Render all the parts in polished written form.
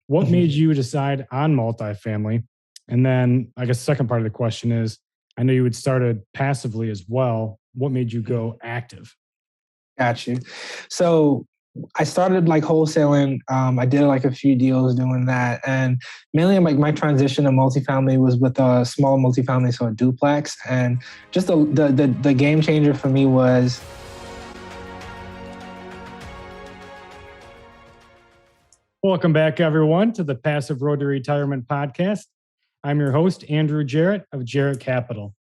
what Mhm. made you decide on multifamily? And then I guess the second part of the question is, I know you had started passively as well. What made you go active? Got you. So I started like wholesaling. I did like a few deals doing that, and mainly like my transition to multifamily was with a small multifamily, so a duplex. And just the game changer for me was Welcome back, everyone, to the Passive Road to Retirement podcast. I'm your host, Andrew Jarrett of Jarrett Capital.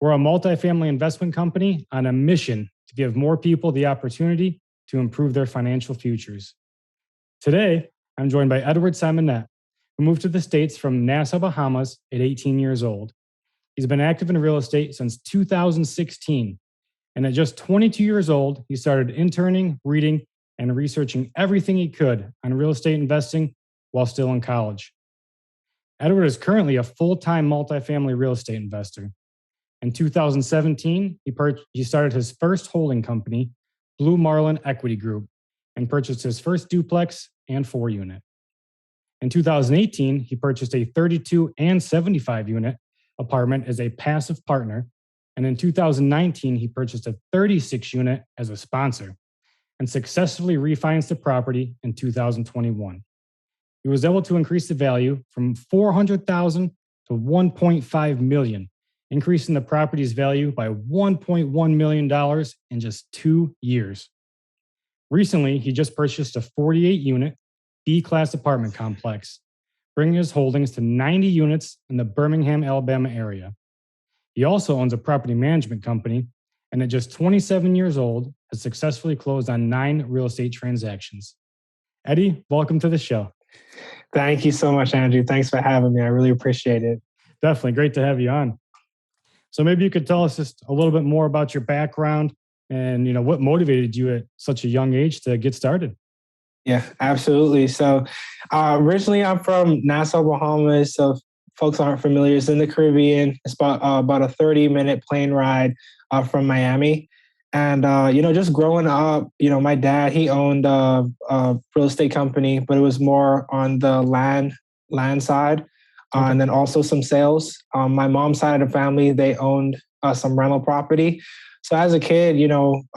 We're a multifamily investment company on a mission to give more people the opportunity to improve their financial futures. Today, I'm joined by Edward Symmonett, who moved to the States from Nassau, Bahamas at 18 years old. He's been active in real estate since 2016, and at just 22 years old, he started interning, reading, and researching everything he could on real estate investing while still in college. Edward is currently a full-time multifamily real estate investor. In 2017, he started his first holding company, Blue Marlin Equity Group, and purchased his first duplex and 4-unit. In 2018, he purchased a 32 and 75-unit apartment as a passive partner, and in 2019, he purchased a 36-unit as a sponsor and successfully refinanced the property in 2021. He was able to increase the value from $400,000 to $1.5 million, increasing the property's value by $1.1 million in just 2 years. Recently, he just purchased a 48-unit B-class apartment complex, bringing his holdings to 90 units in the Birmingham, Alabama area. He also owns a property management company, and at just 27 years old, has successfully closed on 9 real estate transactions. Eddie, welcome to the show. Thank you so much, Andrew. Thanks for having me. I really appreciate it. Definitely great to have you on. So maybe you could tell us just a little bit more about your background and what motivated you at such a young age to get started. Yeah, absolutely. So originally I'm from Nassau, Bahamas. So if folks aren't familiar, it's in the Caribbean. It's about a 30-minute plane ride from Miami. And, just growing up, my dad, he owned a real estate company, but it was more on the land side. Okay. And then also some sales. My mom's side of the family, they owned some rental property. So as a kid,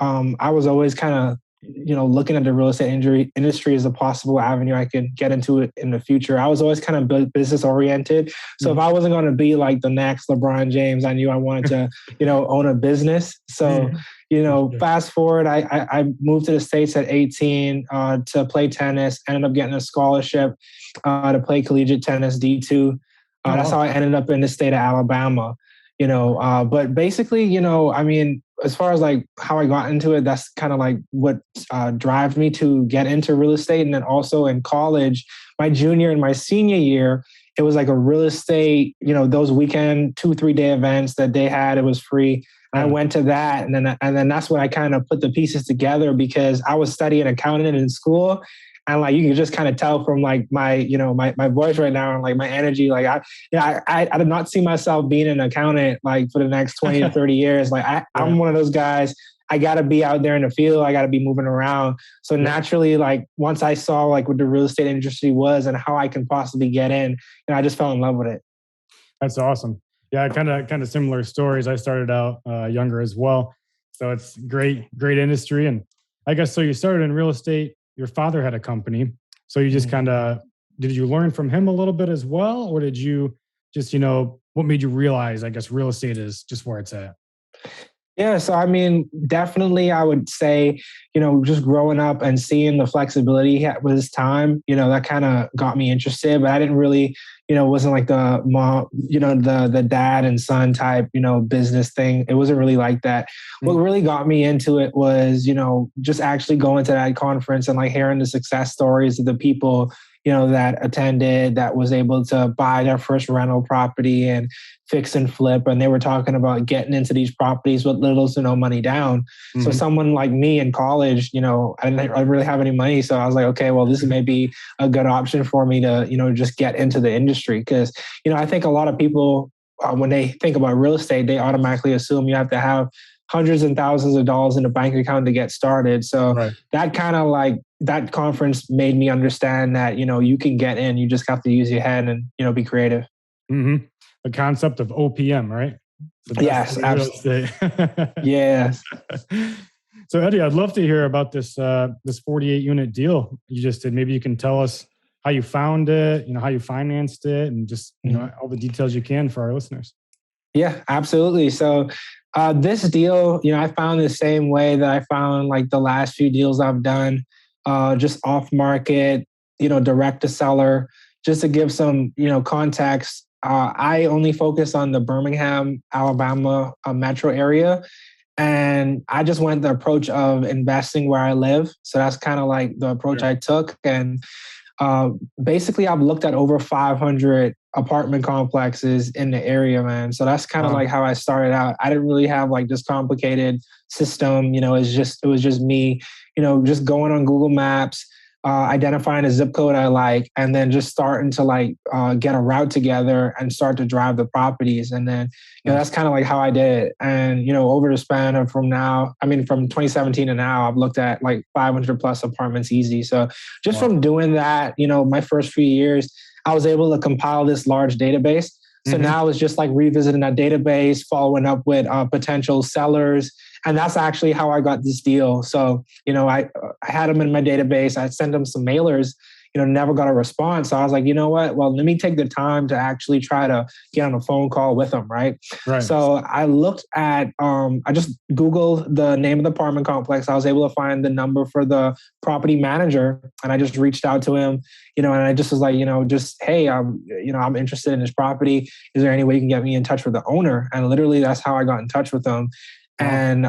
I was always kind of, looking at the real estate industry as a possible avenue I could get into it in the future. I was always kind of business oriented. So if I wasn't going to be like the next LeBron James, I knew I wanted to, own a business. So, fast forward, I moved to the States at 18 to play tennis, ended up getting a scholarship to play collegiate tennis, D2. That's how I ended up in the state of Alabama. But basically, as far as like how I got into it, that's kind of like what drives me to get into real estate. And then also in college, my junior and my senior year, it was like a real estate, those weekend 2-3 day events that they had, it was free. I went to that, and then that's when I kind of put the pieces together because I was studying accounting in school. And like you can just kind of tell from like my voice right now and like my energy, like I did not see myself being an accountant like for the next 20 to 30 years. Like I'm one of those guys. I got to be out there in the field. I got to be moving around. So naturally, like once I saw like what the real estate industry was and how I can possibly get in, I just fell in love with it. That's awesome. Yeah, kind of similar stories. I started out younger as well. So it's great industry. And I guess so you started in real estate. Your father had a company. So you just did you learn from him a little bit as well? Or did you just, what made you realize, I guess, real estate is just where it's at? Yeah, so I mean, definitely I would say, just growing up and seeing the flexibility he had with his time, that kind of got me interested, but I didn't really, wasn't like the mom, the dad and son type, business thing. It wasn't really like that. What really got me into it was, just actually going to that conference and like hearing the success stories of the people, that attended, that was able to buy their first rental property and fix and flip. And they were talking about getting into these properties with little to no money down. So someone like me in college, I didn't really have any money. So I was like, okay, well, this may be a good option for me to, just get into the industry. Because, I think a lot of people, when they think about real estate, they automatically assume you have to have hundreds and thousands of dollars in a bank account to get started. So Right. that kind of like that conference made me understand that, you can get in, you just have to use your head and, be creative. Mm-hmm. The concept of OPM, right? Yes, absolutely. Yes. So Eddie, I'd love to hear about this 48 unit deal you just did. Maybe you can tell us how you found it, how you financed it, and just all the details you can for our listeners. Yeah, absolutely. So this deal, I found the same way that I found like the last few deals I've done, just off market, direct to seller. Just to give some, context, I only focus on the Birmingham, Alabama metro area. And I just went the approach of investing where I live. So that's kind of like the approach I took. And basically, I've looked at over 500 apartment complexes in the area, man. So that's kind of like how I started out. I didn't really have like this complicated system. It was just me, just going on Google Maps, identifying a zip code I like, and then just starting to like get a route together and start to drive the properties. And then, that's kind of like how I did it. And, over the span of from 2017 to now, I've looked at like 500 plus apartments easy. So just from doing that, my first few years, I was able to compile this large database. So now it's just like revisiting that database, following up with potential sellers. And that's actually how I got this deal. So, I had them in my database. I sent them some mailers, never got a response. So I was like, you know what? Well, let me take the time to actually try to get on a phone call with them, right? So I looked at, I just Googled the name of the apartment complex. I was able to find the number for the property manager. And I just reached out to him, and I just was like, hey, I'm interested in this property. Is there any way you can get me in touch with the owner? And literally that's how I got in touch with them. And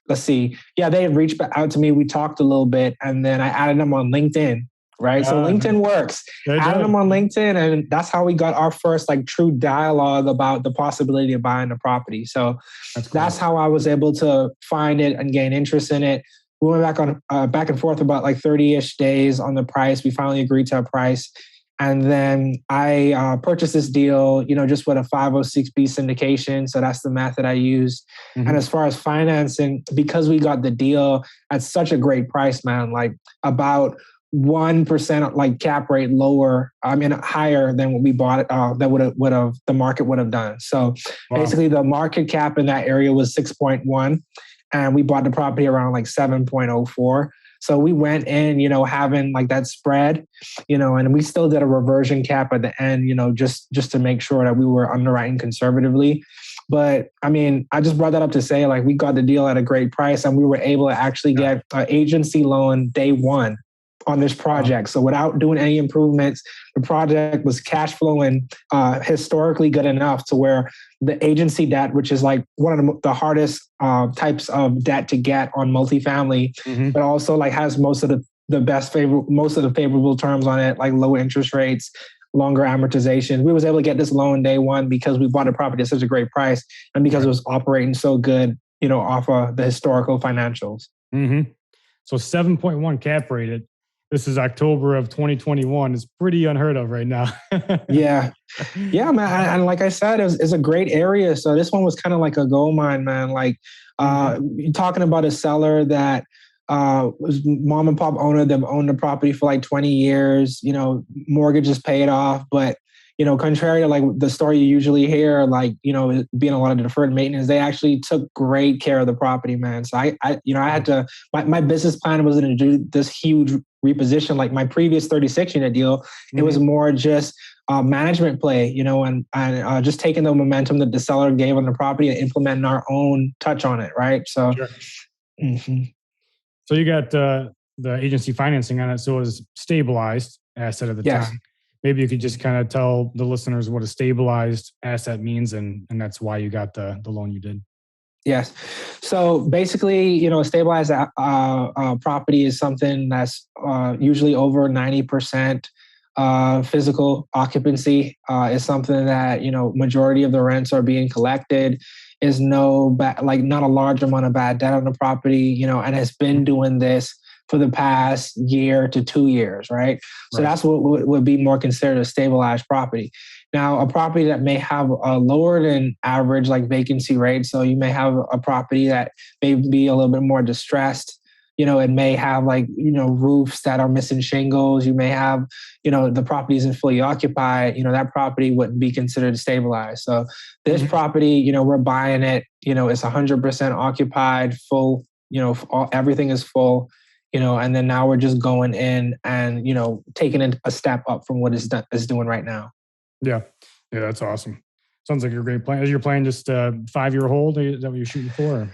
let's see. Yeah, they had reached out to me. We talked a little bit, and then I added them on LinkedIn, right? So LinkedIn works. Added them on LinkedIn, and that's how we got our first like true dialogue about the possibility of buying the property. So that's how I was able to find it and gain interest in it. We went back and forth about like 30-ish days on the price. We finally agreed to a price. And then I purchased this deal, just with a 506B syndication. So that's the method I used. And as far as financing, because we got the deal at such a great price, man, like about 1% like cap rate lower, higher than what we bought it, that would have the market would have done. So basically the market cap in that area was 6.1 and we bought the property around like 7.04. So we went in, having like that spread, and we still did a reversion cap at the end, just to make sure that we were underwriting conservatively. But I just brought that up to say like we got the deal at a great price and we were able to actually get an agency loan day one on this project. So without doing any improvements, the project was cash flowing historically good enough to where the agency debt, which is like one of the hardest types of debt to get on multifamily, but also like has most of the favorable terms on it, like low interest rates, longer amortization. We was able to get this loan day one because we bought a property at such a great price and because it was operating so good, off of the historical financials. So 7.1 cap rated. This is October of 2021. It's pretty unheard of right now. Yeah, man. And like I said, it's a great area. So this one was kind of like a gold mine, man. Like you're talking about a seller that was mom and pop owner. They've owned the property for like 20 years. Mortgage is paid off, but contrary to like the story you usually hear, like, being a lot of deferred maintenance, they actually took great care of the property, man. So I had to, my business plan wasn't to do this huge reposition like my previous 36 unit deal. It was more just management play, and just taking the momentum that the seller gave on the property and implementing our own touch on it. Right. So, So you got the agency financing on it. So it was stabilized asset at the time. Maybe you could just kind of tell the listeners what a stabilized asset means, and that's why you got the loan you did. Yes. So basically, a stabilized property is something that's usually over 90% physical occupancy. Is something that, majority of the rents are being collected. Is not a large amount of bad debt on the property, and has been doing this for the past year to 2 years, right? So Right. that's what would be more considered a stabilized property. Now, a property that may have a lower than average like vacancy rate. So you may have a property that may be a little bit more distressed. It may have roofs that are missing shingles. You may have, the property isn't fully occupied. That property wouldn't be considered stabilized. So this property, we're buying it, it's 100% occupied, full, everything is full, and then now we're just going in and, taking it a step up from what it's doing right now. Yeah. Yeah, that's awesome. Sounds like a great plan. Is your plan just a 5-year hold? Is that what you're shooting for?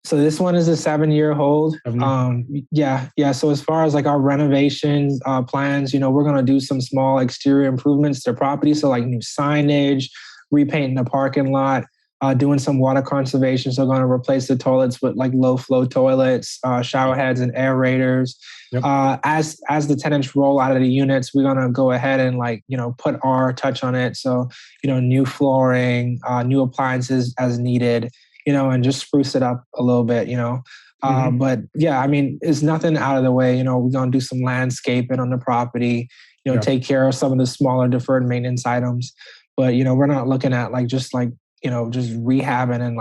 So this one is a 7-year hold. 7 years? Yeah. So as far as like our renovation plans, we're going to do some small exterior improvements to the property. So like new signage, repainting the parking lot, doing some water conservation. So going to replace the toilets with like low flow toilets, shower heads and aerators. Yep. As the tenants roll out of the units, we're going to go ahead and put our touch on it. So, new flooring, new appliances as needed, and just spruce it up a little bit, But yeah, I mean, it's nothing out of the way. We're going to do some landscaping on the property, take care of some of the smaller deferred maintenance items. But, we're not looking at just rehabbing and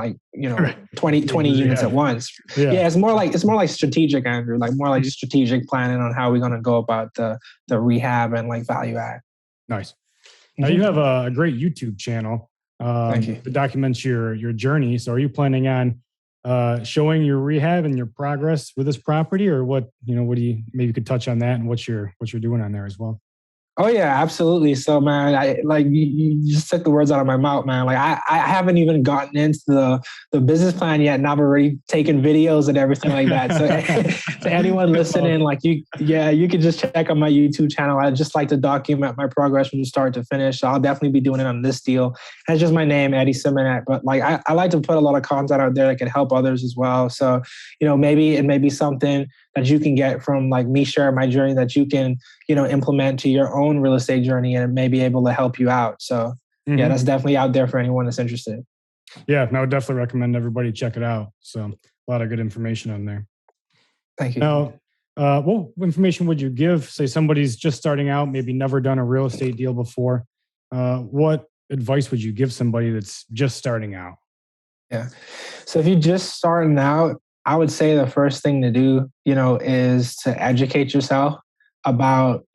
20 units at once. Yeah. It's more like strategic, Andrew, more like strategic planning on how we're going to go about the rehab and value add. Nice. Now you have a great YouTube channel. Thank you. That documents your journey. So are you planning on showing your rehab and your progress with this property, or what do you, maybe you could touch on that and what you're doing on there as well? Oh yeah, absolutely. So man, you just took the words out of my mouth, man. I haven't even gotten into the business plan yet, and I've already taken videos and everything like that. So to anyone listening, you can just check on my YouTube channel. I just like to document my progress from start to finish. So I'll definitely be doing it on this deal. And it's just my name, Eddie Symmonett. But I like to put a lot of content out there that can help others as well. So maybe it may be something that you can get from me sharing my journey that you can implement to your own real estate journey, and it may be able to help you out. So yeah, that's definitely out there for anyone that's interested. Yeah, I would definitely recommend everybody check it out. So a lot of good information on there. Thank you. Now, what information would you give, say somebody's just starting out, maybe never done a real estate deal before? What advice would you give somebody that's just starting out? Yeah. So if you're just starting out, I would say the first thing to do, is to educate yourself about,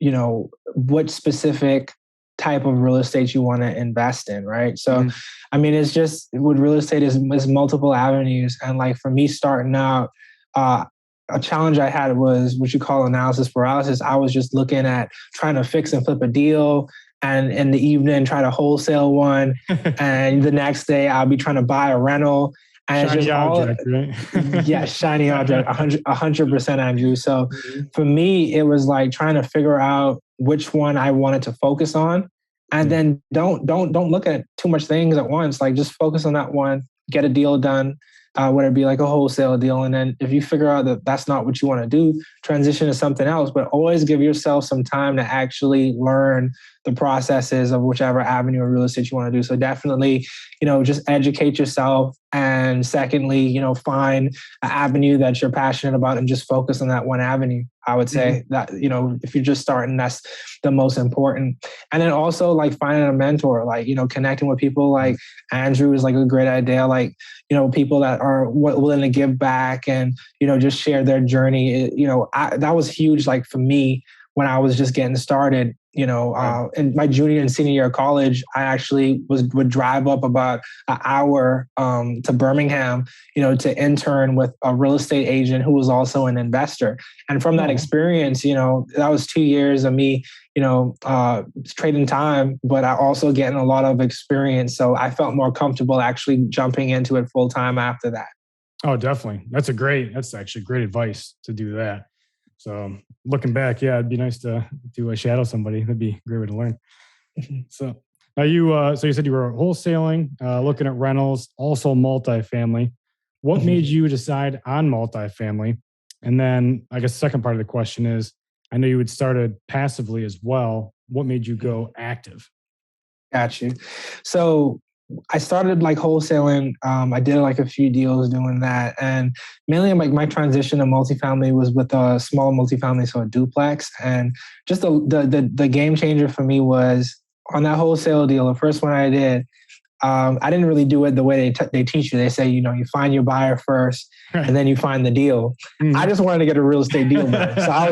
what specific type of real estate you want to invest in, right? So, I mean, it's just with real estate is multiple avenues. And for me starting out, a challenge I had was what you call analysis paralysis. I was just looking at trying to fix and flip a deal, and in the evening try to wholesale one. And the next day I'll be trying to buy a rental. And shiny it's just object, right? Yeah, shiny object, 100%, Andrew. So for me, it was trying to figure out which one I wanted to focus on, and then don't look at too much things at once. Just focus on that one, get a deal done, whether it be a wholesale deal, and then if you figure out that that's not what you want to do, transition to something else. But always give yourself some time to actually learn the processes of whichever avenue of real estate you want to do. So definitely, just educate yourself. And secondly, find an avenue that you're passionate about and just focus on that one avenue. I would say that, if you're just starting, that's the most important. And then also finding a mentor, connecting with people like Andrew is a great idea. People that are willing to give back and, just share their journey. That was huge. For me, when I was just getting started, in my junior and senior year of college, I actually would drive up about an hour to Birmingham, to intern with a real estate agent who was also an investor. And from that experience, that was 2 years of me, trading time, but I also getting a lot of experience. So I felt more comfortable actually jumping into it full time after that. Oh, definitely. That's actually great advice to do that. So looking back, yeah, it'd be nice to shadow somebody. That'd be a great way to learn. So now you said you were wholesaling, looking at rentals, also multifamily. What made you decide on multifamily? And then I guess the second part of the question is, I know you had started passively as well. What made you go active? Got you. So I started like wholesaling. I did like a few deals doing that. And mainly like my transition to multifamily was with a small multifamily, so a duplex. And just the game changer for me was on that wholesale deal, the first one I did, I didn't really do it the way they teach you. They say, you find your buyer first and then you find the deal. Mm-hmm. I just wanted to get a real estate deal done. So I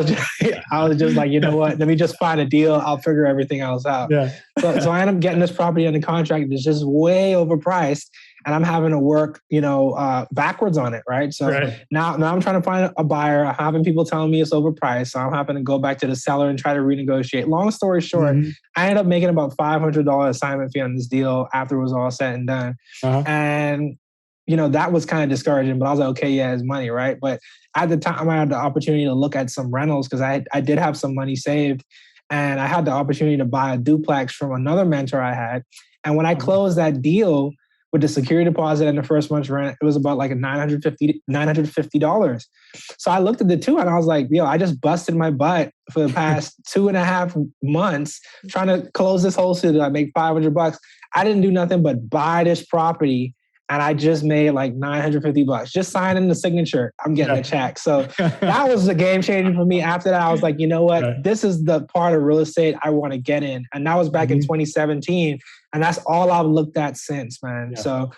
was just like, you know what, let me just find a deal. I'll figure everything else out. Yeah. So I ended up getting this property under contract that's just way overpriced. And I'm having to work, backwards on it, right? So now I'm trying to find a buyer. I'm having people telling me it's overpriced. So I'm having to go back to the seller and try to renegotiate. Long story short, I ended up making about $500 assignment fee on this deal after it was all said and done. Uh-huh. And, that was kind of discouraging, but I was like, okay, yeah, it's money, right? But at the time, I had the opportunity to look at some rentals because I did have some money saved. And I had the opportunity to buy a duplex from another mentor I had. And when I closed that deal, with the security deposit and the first month's rent, it was about like $950. So I looked at the two and I was like, I just busted my butt for the past 2.5 months trying to close this wholesale deal. I make $500. I didn't do nothing but buy this property. And I just made like $950. Just signing the signature, I'm getting a check. So that was the game changer for me. After that, I was like, you know what? This is the part of real estate I want to get in. And that was back in 2017. And that's all I've looked at since, man. Yeah. So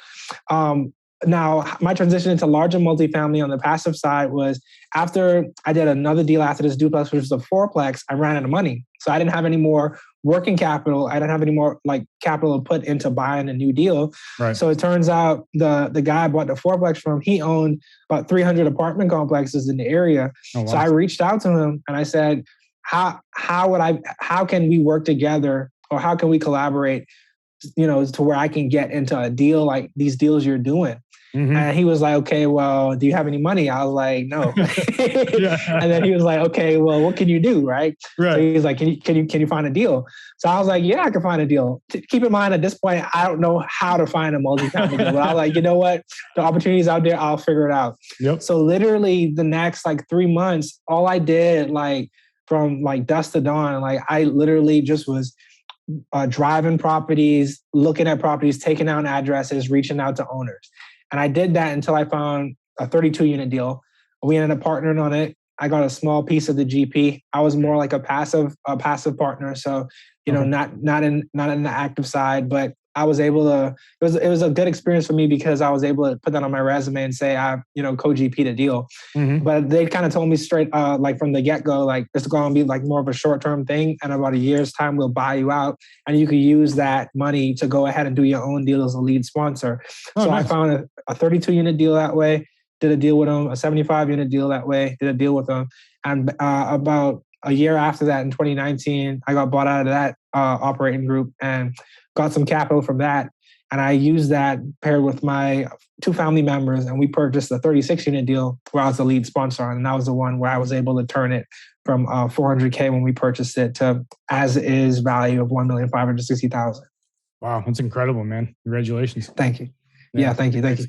now my transition into larger multifamily on the passive side was after I did another deal after this duplex, which was a fourplex, I ran out of money. So I didn't have any more working capital. I didn't have any more like capital to put into buying a new deal. Right. So it turns out the guy I bought the fourplex from, he owned about 300 apartment complexes in the area. Oh, wow. So I reached out to him and I said, how can we work together or how can we collaborate, to where I can get into a deal like these deals you're doing? Mm-hmm. And he was like, okay, well, do you have any money? I was like, no. And then he was like, okay, well, what can you do? Right. So he's like, can you find a deal? So I was like, yeah, I can find a deal. Keep in mind at this point, I don't know how to find a multifamily deal, but I was like, you know what? The opportunity's out there. I'll figure it out. Yep. So literally the next like 3 months, all I did like from like dusk to dawn, like I literally just was driving properties, looking at properties, taking down addresses, reaching out to owners. And I did that until I found a 32-unit deal. We ended up partnering on it. I got a small piece of the GP. I was more like a passive partner. So, not in the active side, but I was able to, it was a good experience for me because I was able to put that on my resume and say, I, co-GP'd a deal. Mm-hmm. But they kind of told me straight, like from the get-go, like it's going to be like more of a short-term thing. And about a year's time, we'll buy you out and you can use that money to go ahead and do your own deal as a lead sponsor. So nice. I found a 32-unit deal that way, did a deal with them, a 75-unit deal that way, did a deal with them. And about a year after that in 2019, I got bought out of that operating group and got some capital from that. And I used that paired with my 2 family members and we purchased a 36-unit deal where I was the lead sponsor on. And that was the one where I was able to turn it from $400K when we purchased it to as is value of $1,560,000. Wow, that's incredible, man. Congratulations. Thank you. Yeah, thank you. Thank you.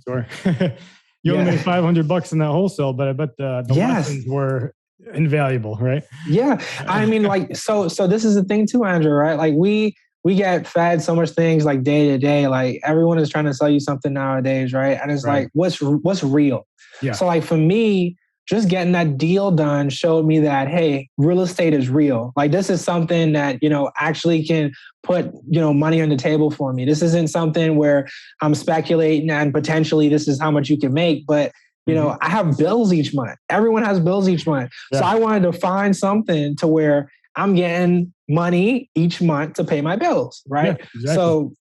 You only made $500 in that wholesale, but I bet the lessons were invaluable, right? Yeah. I mean, like, so this is the thing too, Andrew, right? Like we get fed so much things like day to day, like everyone is trying to sell you something nowadays, right? And it's like, what's real? Yeah. So like for me, just getting that deal done showed me that, hey, real estate is real. Like this is something that, actually can put, money on the table for me. This isn't something where I'm speculating and potentially this is how much you can make, but I have bills each month. Everyone has bills each month. Yeah. So I wanted to find something to where I'm getting money each month to pay my bills, right? Yeah, exactly. So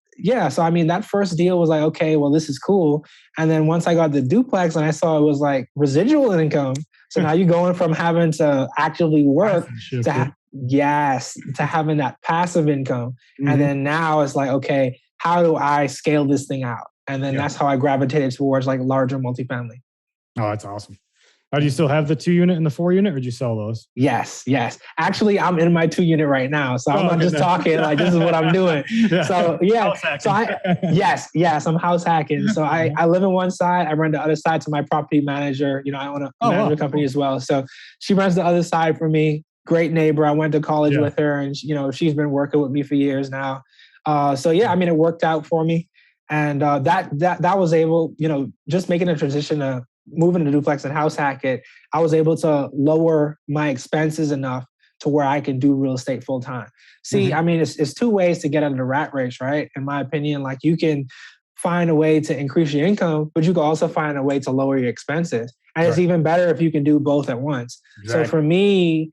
I mean, that first deal was like, okay, well, this is cool. And then once I got the duplex and I saw it was like residual income. So now you're going from having to actively work to having that passive income. Mm-hmm. And then now it's like, okay, how do I scale this thing out? And then that's how I gravitated towards like larger multifamily. Oh, that's awesome. Do you still have the 2-unit and the 4-unit or did you sell those? Yes. Actually, I'm in my 2-unit right now. So I'm not just talking like this is what I'm doing. Yeah. So I'm house hacking. So I live in one side. I run the other side to my property manager. I own a management company as well. So she runs the other side for me. Great neighbor. I went to college with her and she's been working with me for years now. It worked out for me. And that was able, just making a transition to moving to duplex and house hack I was able to lower my expenses enough to where I can do real estate full time. See, I mean, it's two ways to get out of the rat race, right? In my opinion, like you can find a way to increase your income, but you can also find a way to lower your expenses. And it's even better if you can do both at once. Exactly. So for me,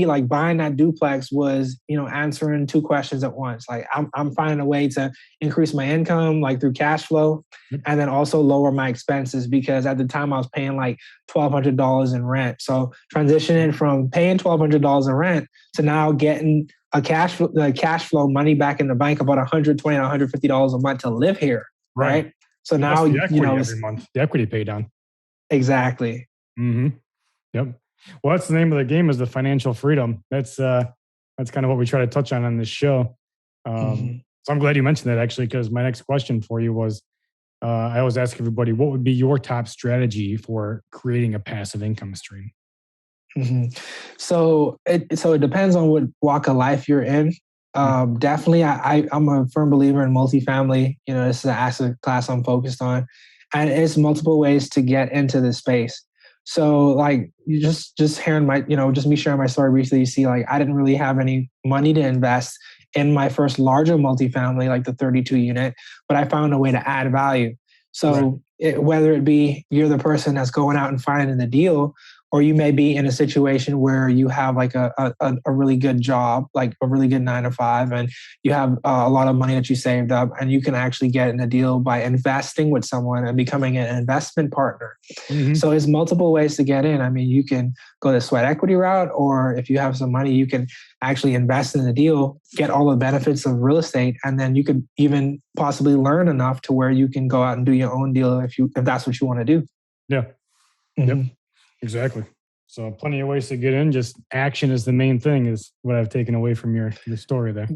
like buying that duplex was, answering two questions at once. Like I'm finding a way to increase my income, like through cash flow, and then also lower my expenses, because at the time I was paying like $1,200 in rent. So transitioning from paying $1,200 in rent to now getting a cash flow money back in the bank, about $120 to $150 a month to live here. Right. So now, the equity every month, the equity paid on. Exactly. Yep. Well, that's the name of the game, is the financial freedom. That's kind of what we try to touch on this show. So I'm glad you mentioned that, actually, because my next question for you was, I always ask everybody, what would be your top strategy for creating a passive income stream? So it depends on what walk of life you're in. Definitely, I'm a firm believer in multifamily. This is an asset class I'm focused on, and it's multiple ways to get into this space. So like you just hearing just me sharing my story briefly, you see, like I didn't really have any money to invest in my first larger multifamily, like the 32 unit, but I found a way to add value. So whether it be you're the person that's going out and finding the deal, or you may be in a situation where you have like a really good job, like a really good 9 to 5, and you have a lot of money that you saved up, and you can actually get in a deal by investing with someone and becoming an investment partner. So there's multiple ways to get in. I mean, you can go the sweat equity route, or if you have some money, you can actually invest in the deal, get all the benefits of real estate, and then you could even possibly learn enough to where you can go out and do your own deal if that's what you want to do. Yeah. Yep. Exactly. So plenty of ways to get in. Just action is the main thing, is what I've taken away from your story there.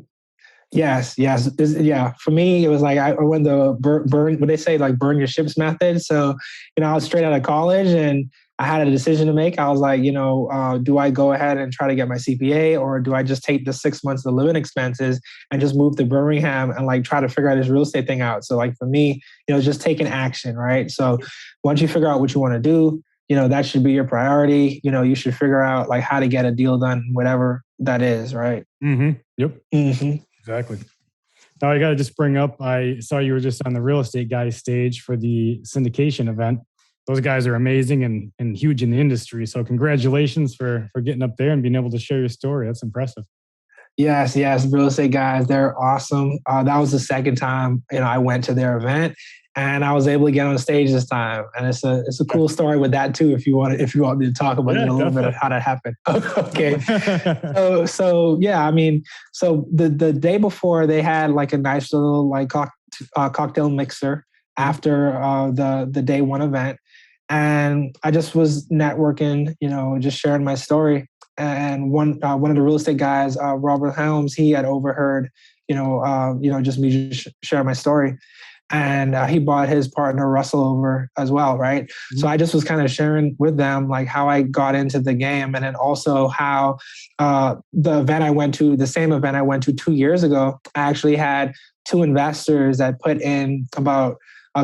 Yes. For me, it was like I went the burn. What they say, like burn your ships method. So, I was straight out of college and I had a decision to make. I was like, do I go ahead and try to get my CPA, or do I just take the 6 months of living expenses and just move to Birmingham and like try to figure out this real estate thing out? So like for me, just taking action, right? So once you figure out what you want to do, that should be your priority. You should figure out like how to get a deal done, whatever that is, right? Yep. Exactly. Now I got to just bring up, I saw you were just on the Real Estate Guys stage for the syndication event. Those guys are amazing and huge in the industry. So congratulations for getting up there and being able to share your story. That's impressive. Yes. Real Estate Guys, they're awesome. That was the second time, I went to their event, and I was able to get on stage this time. And it's a cool story with that too, if you want me to talk about it a little bit of how that happened. Okay. So yeah, I mean, so the day before they had like a nice little like cocktail mixer after the day one event. And I just was networking, just sharing my story. And one of the real estate guys, Robert Helms, he had overheard, just me share my story. And he brought his partner Russell over as well, right? So I just was kind of sharing with them like how I got into the game, and then also how the same event I went to 2 years ago, I actually had two investors that put in about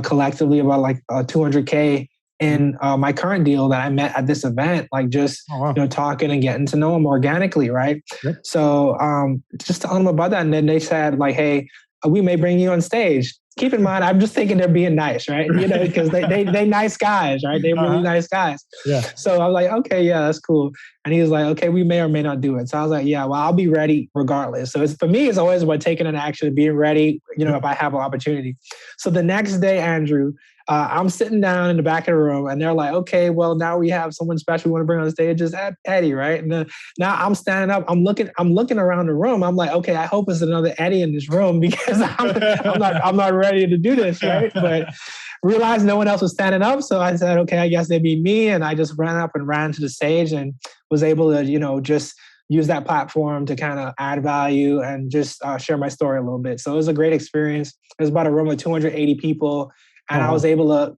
collectively about like $200K in my current deal that I met at this event, like just talking and getting to know them organically, right? Yep. So just telling them about that, and then they said like, "Hey, we may bring you on stage." Keep in mind, I'm just thinking they're being nice, right? Because they nice guys, right? They're really nice guys. Yeah. So I was like, okay, yeah, that's cool. And he was like, okay, we may or may not do it. So I was like, yeah, well, I'll be ready regardless. So for me, it's always about taking an action, being ready, if I have an opportunity. So the next day, Andrew, I'm sitting down in the back of the room, and they're like, okay, well, now we have someone special we want to bring on stage, is Eddie, right? And now I'm standing up, I'm looking around the room. I'm like, okay, I hope it's another Eddie in this room, because I'm not ready to do this, right? But realized no one else was standing up. So I said, okay, I guess they'd be me. And I just ran up and ran to the stage and was able to, just use that platform to kind of add value and just share my story a little bit. So it was a great experience. It was about a room of 280 people. And I was able to,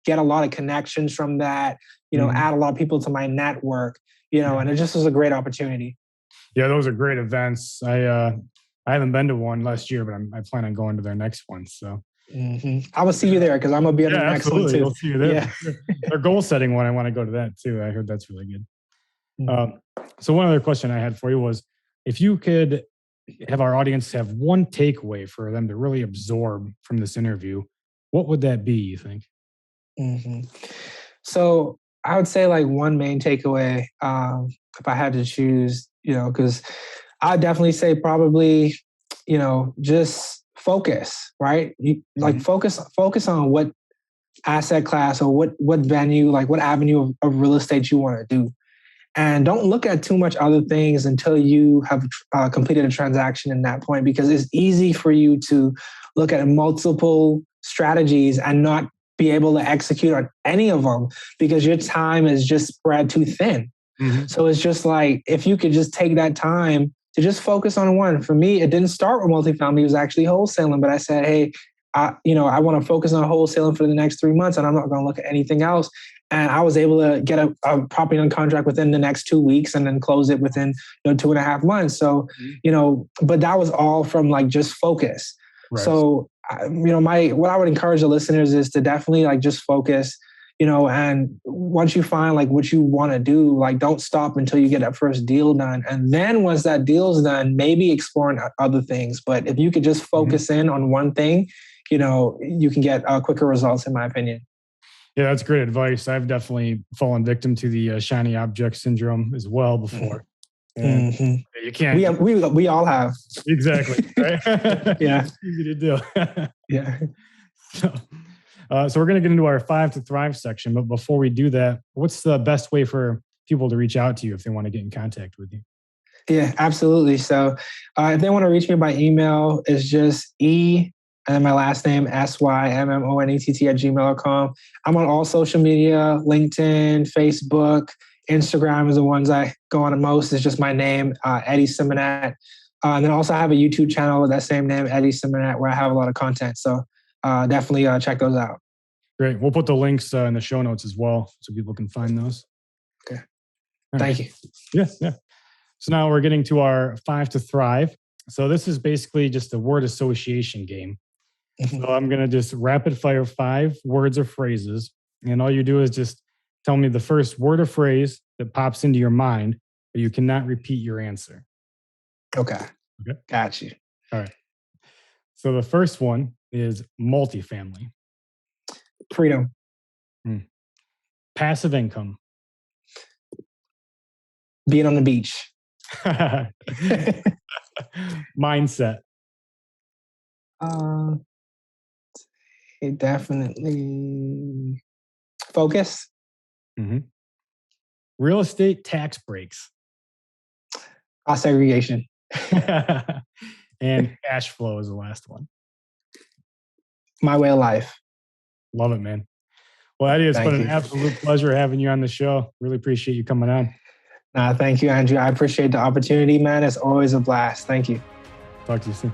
get a lot of connections from that, add a lot of people to my network, and it just was a great opportunity. Yeah, those are great events. I haven't been to one last year, but I plan on going to their next one. So I will see you there because I'm gonna be at the next one too. We'll see you there. Yeah. Their goal setting one, I want to go to that too. I heard that's really good. Mhm. So one other question I had for you was, if you could have our audience have one takeaway for them to really absorb from this interview, what would that be, you think? So I would say like one main takeaway, if I had to choose, because I'd definitely say probably, just focus, right? Focus on what asset class or what venue, like what avenue of real estate you want to do. And don't look at too much other things until you have completed a transaction in that point, because it's easy for you to look at multiple strategies and not be able to execute on any of them because your time is just spread too thin. So it's just like, if you could just take that time to just focus on one. For me, it didn't start with multifamily. It was actually wholesaling, but I said, hey, I want to focus on wholesaling for the next 3 months and I'm not going to look at anything else. And I was able to get a property on contract within the next 2 weeks and then close it within 2.5 months. So, but that was all from like just focus. Right. So, what I would encourage the listeners is to definitely like just focus, and once you find like what you want to do, like don't stop until you get that first deal done. And then once that deal's done, maybe exploring other things. But if you could just focus in on one thing, you can get quicker results, in my opinion. Yeah, that's great advice. I've definitely fallen victim to the shiny object syndrome as well before. And you can't. We all have. Exactly. Right? Yeah. Easy to do. Yeah. So we're going to get into our 5 to Thrive section. But before we do that, what's the best way for people to reach out to you if they want to get in contact with you? Yeah, absolutely. So if they want to reach me by email, it's just and then my last name, SYMMONETT@gmail.com. I'm on all social media, LinkedIn, Facebook, Instagram is the ones I go on the most. It's just my name, Eddie Symmonett. And then also I have a YouTube channel with that same name, Eddie Symmonett, where I have a lot of content. So definitely check those out. Great. We'll put the links in the show notes as well so people can find those. Okay. Thank you. Yeah. So now we're getting to our 5 to Thrive. So this is basically just a word association game. So I'm going to just rapid fire 5 words or phrases. And all you do is just tell me the first word or phrase that pops into your mind, but you cannot repeat your answer. Okay. Got you. All right. So the first one is multifamily. Freedom. Passive income. Being on the beach. Mindset. Definitely focus. Real estate tax breaks. Segregation. And cash flow is the last one. My way of life. Love it, man. Well, Eddie, it's been an absolute pleasure having you on the show. Really appreciate you coming on. Thank you, Andrew. I appreciate the opportunity, man. It's always a blast. Thank you. Talk to you soon.